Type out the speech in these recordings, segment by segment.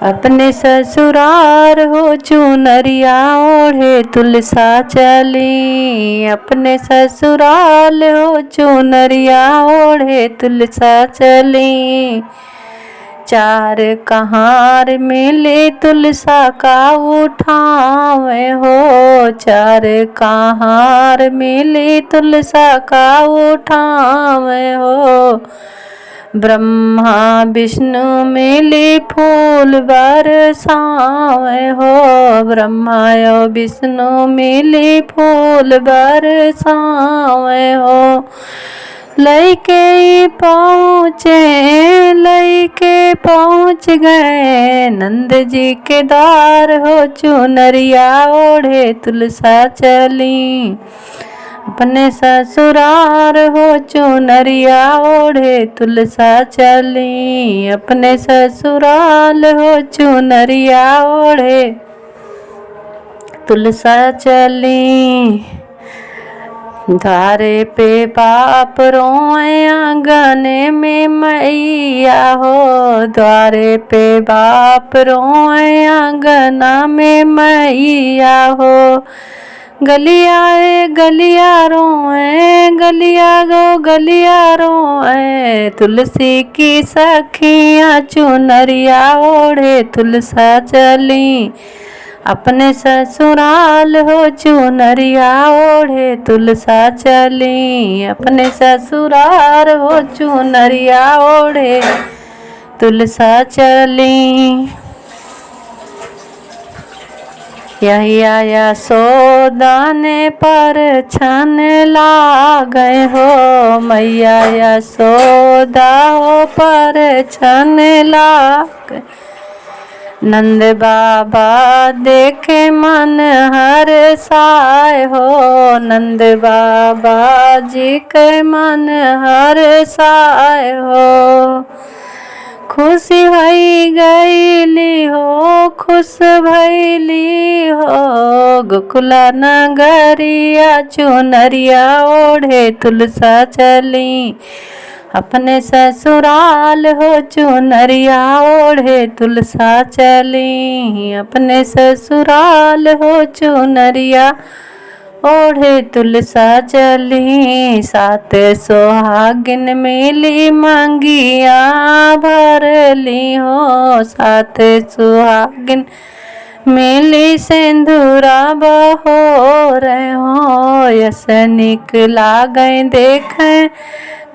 अपने ससुराल हो चुनरिया ओढ़े तुलसा चली। अपने ससुराल हो चुनरिया ओढ़े तुलसा चली। चार कहार मिले तुलसा का उठावे हो। चार कहार मिले तुलसा का उठावे हो। ब्रह्मा विष्णु मिली फूल बरसावे हो। ब्रह्मा और विष्णु मिली फूल बरसावे हो। लइके पहुँच गए नंद जी के द्वार हो। चुनरिया ओढ़े तुलसा चली। अपने ससुराल हो चुनरिया ओढ़े तुलसा चली। अपने ससुराल हो चुनरिया ओढ़े तुलसा चली। द्वारे पे बाप रोए आंगन में मैया हो। द्वारे पे बाप रोए आंगना में मैया हो। गलिया रोए गलिया रोए। तुलसी की सखियाँ चुनरिया ओढ़े तुलसा चली। अपने ससुराल हो चुनरिया ओढ़े तुलसा चली। अपने ससुराल हो चुनरिया ओढ़े तुलसा चली। यहिया यशोदा ने पर छन लागे हो। मैया यशोदा हो पर छन लागे। नंद बाबा देखे मन हर साय हो। नंद बाबा जी के मन हर साय हो। खुश भई गईली हो खुश भईली हो। गोकुला नगरिया चुनरिया ओढ़े तुलसा चली। अपने ससुराल हो चुनरिया ओढ़े तुलसा चली। अपने ससुराल हो चुनरिया ओढ़े तुलसा चली। सात सुहागिन मिली मंगिया भरली हो। सात सुहागिन मिली सिंदूरा बहोर हो। यस निक लागै देखें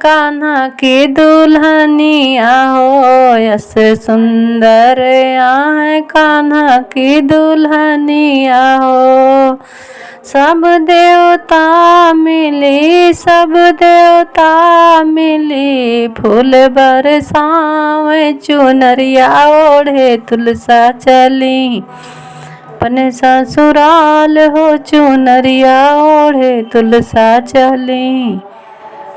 कान्हा की दुल्हनिया हो। यस सुंदर आए कान्हा की दुल्हनिया हो। सब देवता मिली फूल बरसावे। चुनरिया ओढ़े तुलसा चली। अपने ससुराल हो चुनरिया ओढ़े तुलसा चली।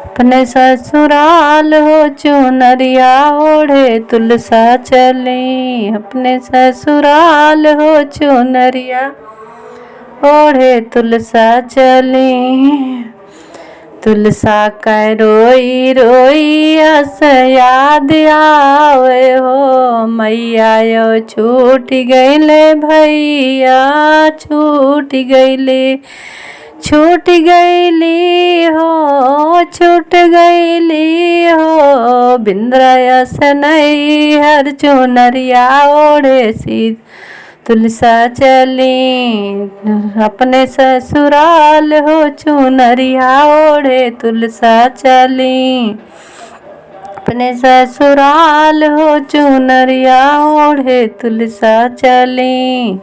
अपने ससुराल हो चुनरिया ओढ़े तुलसा चली। अपने ससुराल हो चुनरिया ओढ़े तुलसा चली। तुलसा कै रोई रोई अस याद आवे हो। मैया यो छूट गईले भैया छूट गईली हो। बिंद्रायस नहीं हर चुनरिया ओढ़े सी तुलसा चली। अपने ससुराल हो चुनरिया ओढ़े तुलसा चली। अपने ससुराल हो चुनरिया ओढ़े तुलसा चली।